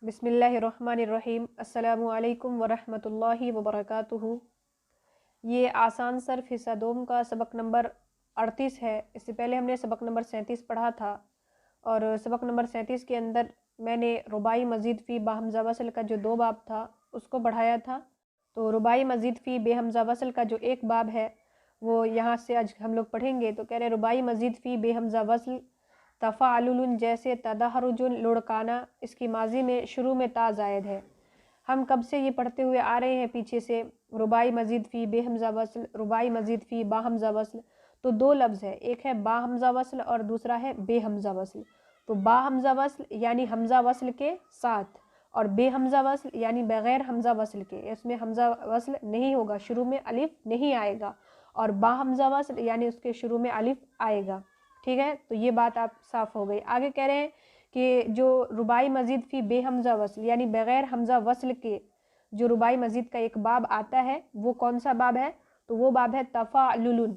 बिस्मिल्लाहिर्रहमानिर्रहीम। अस्सलामु अलैकुम वरहमतुल्लाहि वबरकातुहू। ये आसान सर्फ हिस्सा दोम का सबक नंबर 38 है। इससे पहले हमने सबक नंबर 37 पढ़ा था और सबक नंबर 37 के अंदर मैंने रुबाई मज़ीद फ़ी बाहमज़ा वसल का जो 2 बाब था उसको बढ़ाया था। तो रुबाई मज़ीद फ़ी बेहमज़ा वसल का जो 1 बाब है वो यहाँ से आज हम लोग पढ़ेंगे। तो कह रहे रुबाई मज़ीद फ़ी बेहमज़ा वसल तफ़ाअलुन जैसे तदहरुजुन लुढ़काना, इसकी माजी में शुरू में ता ज़ायद है। हम कब से ये पढ़ते हुए आ रहे हैं पीछे से, रुबाई मज़ीद फ़ी बेहमज़ा वस्ल, रुबाई मज़ीद फ़ी बाहमज़ा वस्ल। तो 2 लफ्ज़ है, एक है बाहमज़ा वस्ल और दूसरा है बेहमज़ा वस्ल। तो बाहमज़ा वस्ल यानी हमज़ा वस्ल के साथ और बेहमज़ा वस्ल यानी बग़ैर हमज़ा वस्ल के, इसमें हमज़ा वस्ल नहीं होगा, शुरू में अलिफ नहीं आएगा। और बाहमज़ा वस्ल यानी उसके शुरू में अलिफ आएगा। ठीक है, तो ये बात आप साफ़ हो गई। आगे कह रहे हैं कि जो रुबाई मज़ीद फ़ी बेहमज़ा वस्ल यानी बग़ैर हमज़ा वस्ल के जो रुबाई मज़ीद का एक बाब आता है वो कौन सा बाब है? तो वो बाब है तफ़ाअलुन।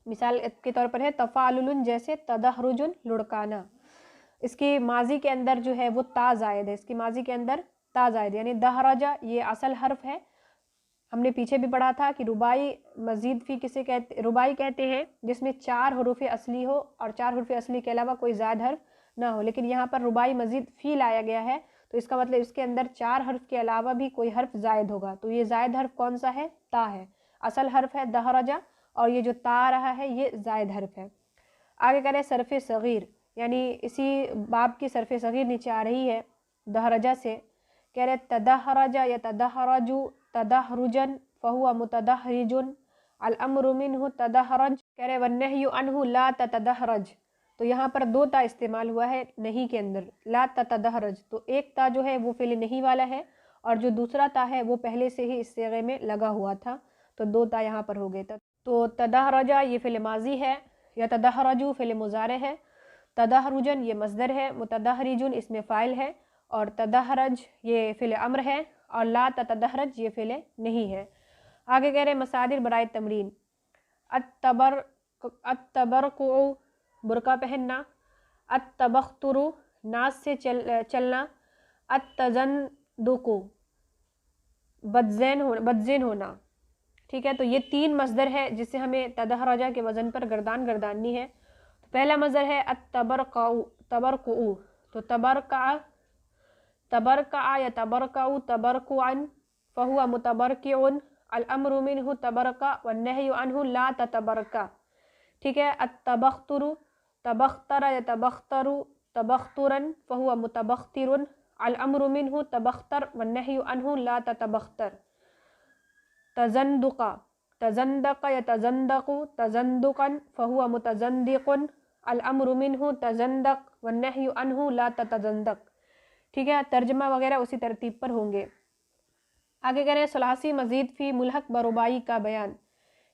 मिसाल के तौर पर है तफ़ाअलुन जैसे तदहरुजुन लुढ़काना। इसके माजी के अंदर जो है वो ता ज़ायद है, इसकी माजी के अंदर ता ज़ायद यानी दहरजा ये असल हर्फ है। हमने पीछे भी पढ़ा था कि रुबाई मज़ीद फ़ी किसे कहते, रुबाई कहते हैं जिसमें 4 हरूफ़ असली हो और 4 हरूफ़ असली के अलावा कोई ज़ायद हर्फ ना हो। लेकिन यहाँ पर रुबाई मज़ीद फ़ी लाया गया है तो इसका मतलब इसके अंदर 4 हर्फ के अलावा भी कोई हर्फ ज़ायद होगा। तो ये ज़ायद हर्फ कौन सा है? ता है। असल हर्फ है दहरजा और ये जो ता आ रहा है ये ज़ायद हर्फ है। आगे करें सरफ़ सग़ीर, यानी इसी बाब की सरफ़ सग़ीर नीचे आ रही है दहरजा से। कह रहे तदहरजा या तदहरजु तदहरुजन फ़हुआ मुतदहरिजुन अल अम्रु मिन्हु तदहरज। कह रहे वन्नहयु अन्हु ला ततदहरज। तो यहाँ पर 2 ता इस्तेमाल हुआ है नहीं के अंदर, ला ततदहरज। तो एक ता जो है वो फ़िल नहीं वाला है और जो दूसरा ता है वो पहले से ही इस सिगे में लगा हुआ था, तो 2 ता यहाँ पर हो गए। तो तदहरजा ये फ़िल माजी है या तदहरजु फ़िल मुज़ारे है, तदहरुजन ये मज़दर है, मुतदहरिजुन इसमें फ़ाइल है और तदहरज ये फ़िल अम्र है और ला ततदहरज ये फ़िल नहीं है। आगे कह रहे मसादिर बराए तमरीन। अत्तबरक़ु बुरका पहनना, अत्तबख्तुरु नाज से चलना, अत्तज़न्दुक़ु बदज़ैन होना। ठीक है, तो ये 3 मज़दर है जिससे हमें तदहरजा के वज़न पर गर्दान गर्दाननी है। तो पहला मज़दर है अत्तबरक़उ, तबरक़उ। तो तबरक़ा या तबरक़उ तबरक़ुअन फ़हुआ मुतबरक़िउन अल अम्रु मिन्हु तबरक़ा वन्नहयु अन्हु ला ततबरक़ा। ठीक है, अत्तबख्तुरु तबख्तरा या तबख्तरु तबख्तुरन फ़हुआ मुतबख्तिरुन अल अम्रु मिन्हु तबख्तर वन्नहयु अन्हु ला ततबख्तर। तज़न्दुक़ा तज़न्दक़ा या तज़न्दक़ु तज़न्दुक़न फ़हुआ मुतज़न्दिक़ुन अल अम्रु मिन्हु तज़न्दक़ वन्नहयु अन्हु ला ततज़न्दक़। ठीक है, तर्जमा वगैरह उसी तरतीब पर होंगे। आगे कह रहे हैं सुलासी मज़ीद फ़ी मुल्हक़ बरुबाई का बयान।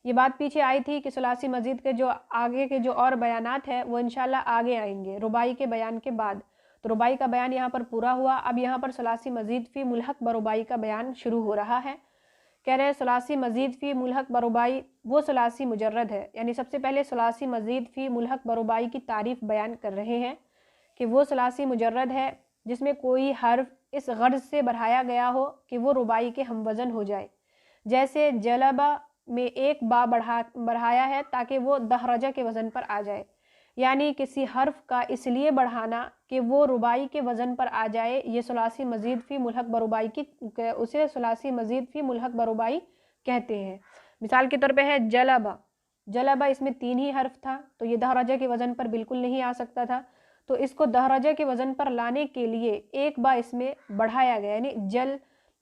ये बात पीछे आई थी कि सुलासी मज़ीद के जो आगे के जो और बयानात हैं वो इंशाल्लाह आगे आएंगे रुबाई के बयान के बाद। तो रुबाई का बयान यहाँ पर पूरा हुआ, अब यहाँ पर सुलासी मज़ीद फ़ी मुल्हक़ बरुबाई का बयान शुरू हो रहा है। कह रहे हैं सुलासी मज़ीद फ़ी मुल्हक़ बरुबाई वो सुलासी मुजर्रद है, यानी सबसे पहले सुलासी मज़ीद फ़ी मुल्हक़ बरुबाई की तारीफ़ बयान कर रहे हैं कि वो सुलासी मुजर्रद है जिसमें कोई हर्फ इस गर्ज से बढ़ाया गया हो कि वो रुबाई के हम वज़न हो जाए। जैसे जलबा में एक बा बढ़ाया है ताकि वो दहरजा के वज़न पर आ जाए, यानी किसी हर्फ का इसलिए बढ़ाना कि वो रुबाई के वज़न पर आ जाए, ये सुलासी मज़ीद फ़ी मुल्हक़ बरुबाई की उसे सुलासी मज़ीद फ़ी मुल्हक़ बरुबाई कहते हैं। मिसाल के तौर पे है जलबा, जलबा इसमें 3 ही हर्फ था तो ये दहरजा के वज़न पर बिल्कुल नहीं आ सकता था। तो इसको दहरजा के वज़न पर लाने के लिए एक बा इसमें बढ़ाया गया, यानी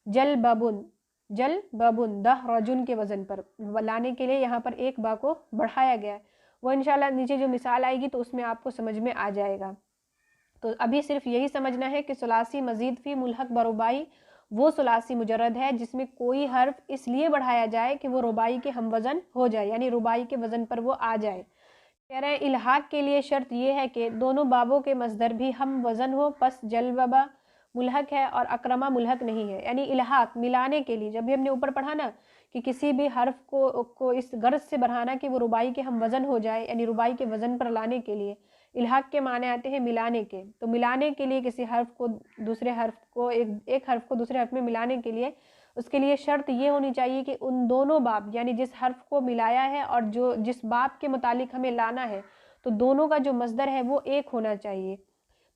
जल बाबुन दहरजुन के वज़न पर लाने के लिए यहाँ पर एक बा को बढ़ाया गया है। वो इंशाल्लाह नीचे जो मिसाल आएगी तो उसमें आपको समझ में आ जाएगा। तो अभी सिर्फ यही समझना है कि सुलासी मज़ीद फ़ी मुल्हक़ बरुबाई वो सुलासी मुजर्रद है जिसमें कोई हर्फ इसलिए बढ़ाया जाए कि वो रुबाई के हम वज़न हो जाए, यानी रुबाई के वज़न पर वो आ जाए। कह रहे हैं इल्हाक के लिए शर्त ये है कि दोनों बाबों के मज़दर भी हम वज़न हो, बस जलबा मुल्हक़ है और अक्रमा मुल्हक़ नहीं है। यानी इल्हाक मिलाने के लिए, जब भी हमने ऊपर पढ़ा ना कि किसी भी हर्फ को इस गर्ज से बढ़ाना कि वो रुबाई के हम वज़न हो जाए, यानी रुबाई के वज़न पर लाने के लिए, الحاق کے معنی آتے ہیں ملانے کے، تو ملانے کے لیے کسی حرف کو دوسرے حرف کو ایک حرف کو دوسرے حرف میں ملانے کے لیے اس کے لیے شرط یہ ہونی چاہیے کہ ان دونوں باب یعنی جس حرف کو ملایا ہے اور جس باب کے متعلق ہمیں لانا ہے تو دونوں کا جو مصدر ہے وہ ایک ہونا چاہیے۔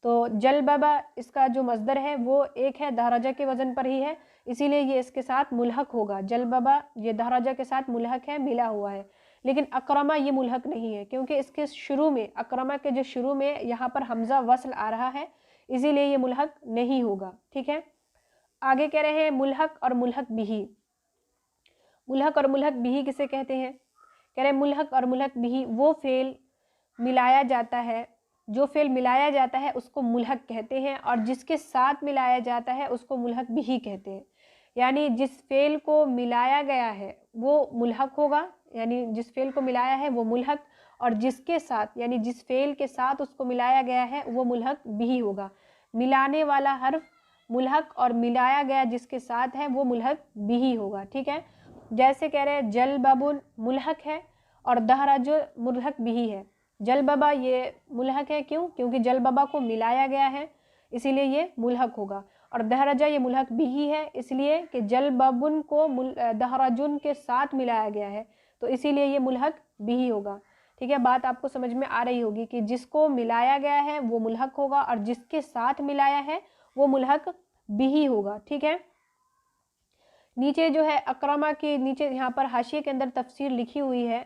تو جلببا اس کا جو مصدر ہے وہ ایک ہے، دہرجہ کے وزن پر ہی ہے، اسی لیے یہ اس کے ساتھ ملحق ہوگا۔ جلببا یہ دہرجہ کے ساتھ ملحق ہے، ملا ہوا ہے۔ لیکن اکرمہ یہ ملحق نہیں ہے کیونکہ اس کے شروع میں اکرمہ کے جو شروع میں یہاں پر حمزہ وصل آ رہا ہے، اسی لیے یہ ملحق نہیں ہوگا، ٹھیک ہے۔ آگے کہہ رہے ہیں ملحق اور ملحق بہی۔ ملحق اور ملحق بہی کسے کہتے ہیں؟ کہہ رہے ہیں ملحق اور ملحق بہی وہ فعل ملایا جاتا ہے، جو فعل ملایا جاتا ہے اس کو ملحق کہتے ہیں، اور جس کے ساتھ ملایا جاتا ہے اس کو ملحق بہی کہتے ہیں۔ یعنی جس فعل کو ملایا گیا ہے وہ ملحق ہوگا، یعنی جس فعل کو ملایا ہے وہ ملحق، اور جس کے ساتھ یعنی جس فعل کے ساتھ اس کو ملایا گیا ہے وہ ملحق بہی ہوگا۔ ملانے والا حرف ملحق اور ملایا گیا جس کے ساتھ ہے وہ ملحق بہی ہوگا، ٹھیک ہے۔ جیسے کہہ رہے ہیں جلببن ملحق ہے اور دہرج ملحق بہی ہے۔ جلببا یہ ملحق ہے، کیوں؟ کیونکہ جلببا کو ملایا گیا ہے اسی لیے یہ ملحق ہوگا، اور دہرجہ یہ ملحق بہی ہے اس لیے کہ جلببن کو دہرجن کے ساتھ ملایا گیا ہے تو اسی لیے یہ ملحق بہی ہوگا، ٹھیک ہے۔ بات آپ کو سمجھ میں آ رہی ہوگی کہ جس کو ملایا گیا ہے وہ ملحق ہوگا اور جس کے ساتھ ملایا ہے وہ ملحق بہی ہوگا، ٹھیک ہے۔ نیچے جو ہے اکرمہ کے نیچے یہاں پر حاشیے کے اندر تفسیر لکھی ہوئی ہے،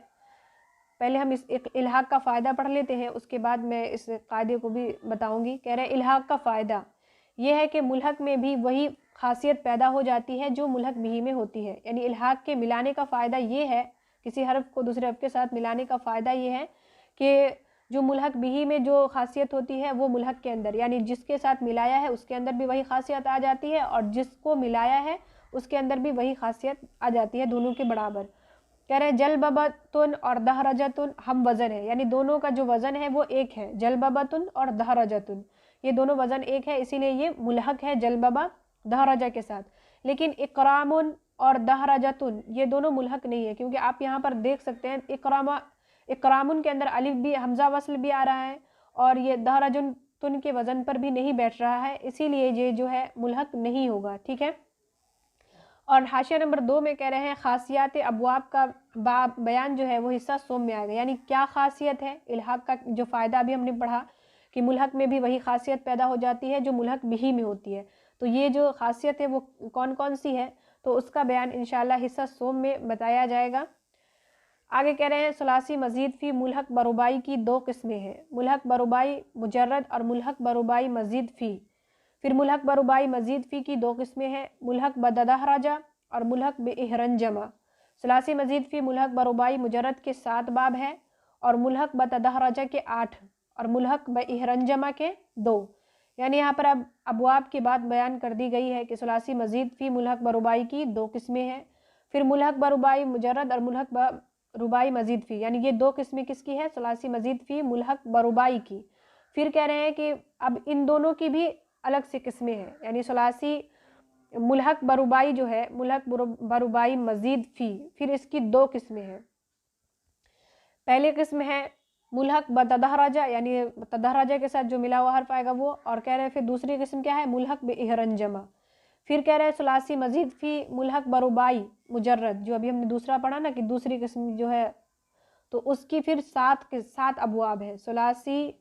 پہلے ہم اس الحاق کا فائدہ پڑھ لیتے ہیں، اس کے بعد میں اس قاعدے کو بھی بتاؤں گی۔ کہہ رہے ہیں الحاق کا فائدہ یہ ہے کہ ملحق میں بھی وہی خاصیت پیدا ہو جاتی ہے جو ملحق بہی میں ہوتی ہے، یعنی الحاق کے ملانے کا فائدہ یہ ہے، کسی حرف کو دوسرے حرف کے ساتھ ملانے کا فائدہ یہ ہے کہ جو ملحق بہی میں جو خاصیت ہوتی ہے وہ ملحق کے اندر یعنی جس کے ساتھ ملایا ہے اس کے اندر بھی وہی خاصیت آ جاتی ہے، اور جس کو ملایا ہے اس کے اندر بھی وہی خاصیت آ جاتی ہے، دونوں کے برابر۔ کہہ رہے ہیں جلببتن اور دہرجتن ہم وزن ہے، یعنی دونوں کا جو وزن ہے وہ ایک ہے، جلببتن اور دہرجتن یہ دونوں وزن ایک ہے، اسی لیے یہ ملحق ہے جلببا دہرجہ کے ساتھ۔ لیکن اکرامن اور دہرجتن یہ دونوں ملحق نہیں ہے، کیونکہ آپ یہاں پر دیکھ سکتے ہیں اکرامن کے اندر الف بھی حمزہ وصل بھی آ رہا ہے اور یہ دہرجتن کے وزن پر بھی نہیں بیٹھ رہا ہے، اسی لیے یہ جو ہے ملحق نہیں ہوگا، ٹھیک ہے۔ اور حاشیہ نمبر 2 میں کہہ رہے ہیں خاصیات ابواب کا بیان جو ہے وہ حصہ سوم میں آئے گا، یعنی کیا خاصیت ہے الحاق کا جو فائدہ ابھی ہم نے پڑھا کہ ملحق میں بھی وہی خاصیت پیدا ہو جاتی ہے جو ملحق بہی میں ہوتی ہے، تو یہ جو خاصیت ہے وہ کون کون سی ہے تو اس کا بیان انشاءاللہ حصہ سوم میں بتایا جائے گا۔ آگے کہہ رہے ہیں ثلاثی مزید فی ملحق بربائی کی 2 قسمیں ہیں، ملحق بربائی مجرد اور ملحق بربائی مزید فی۔ پھر ملحق بربائی مزید فی کی 2 قسمیں ہیں، ملحق بددہرجہ اور ملحق بإحرنجمہ۔ ثلاثی مزید فی ملحق بربائی مجرد کے 7 باب ہے اور ملحق بددہرجہ کے 8 اور ملحق بإحرنجمہ کے 2، یعنی یہاں پر اب ابواب کی بات بیان کر دی گئی ہے کہ ثلاثی مزید فی ملحق بربائی کی 2 قسمیں ہیں، پھر ملحق بربائی مجرد اور ملحق بربائی مزید فی، یعنی یہ 2 قسمیں کس کی ہے؟ ثلاثی مزید فی ملحق بربائی کی۔ پھر کہہ رہے ہیں کہ اب ان دونوں کی بھی الگ سے قسمیں ہیں، یعنی ثلاثی ملحق بربائی جو ہے ملحق بربائی مزید فی، پھر اس کی 2 قسمیں ہیں۔ پہلی قسم ہے ملحق بتدہرجہ، یعنی تدہرجہ کے ساتھ جو ملا ہوا حرف آئے گا وہ، اور کہہ رہے ہیں پھر دوسری قسم کیا ہے؟ ملحق بإحرنجمہ۔ پھر کہہ رہے ہیں ثلاثی مزید فی ملحق بربائی مجرد، جو ابھی ہم نے دوسرا پڑھا نا کہ دوسری قسم جو ہے تو اس کی پھر 7 ابواب ہے، ثلاثی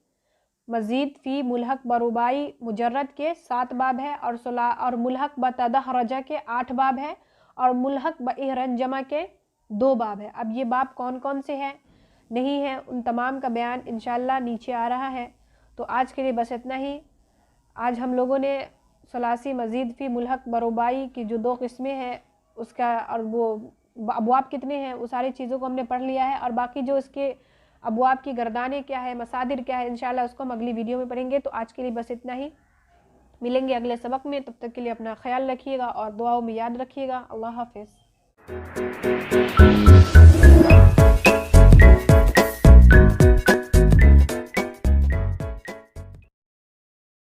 مزید فی ملحق بربائی مجرد کے 7 باب ہے اور ملحق بتدہرجہ کے 8 باب ہے اور ملحق بإحرنجمہ کے 2 باب ہے۔ اب یہ باب کون کون سے ہیں نہیں ہیں ان تمام کا بیان انشاءاللہ نیچے آ رہا ہے، تو آج کے لیے بس اتنا ہی۔ آج ہم لوگوں نے ثلاثی مزید فی ملحق بربائی کی جو 2 قسمیں ہیں اس کا اور وہ ابواب کتنے ہیں وہ ساری چیزوں کو ہم نے پڑھ لیا ہے، اور باقی جو اس کے ابواب کی گردانیں کیا ہے، مصادر کیا ہے، انشاءاللہ اس کو ہم اگلی ویڈیو میں پڑھیں گے۔ تو آج کے لیے بس اتنا ہی، ملیں گے اگلے سبق میں، تب تک کے لیے اپنا خیال رکھیے گا اور دعاؤں میں یاد رکھیے گا۔ اللہ حافظ۔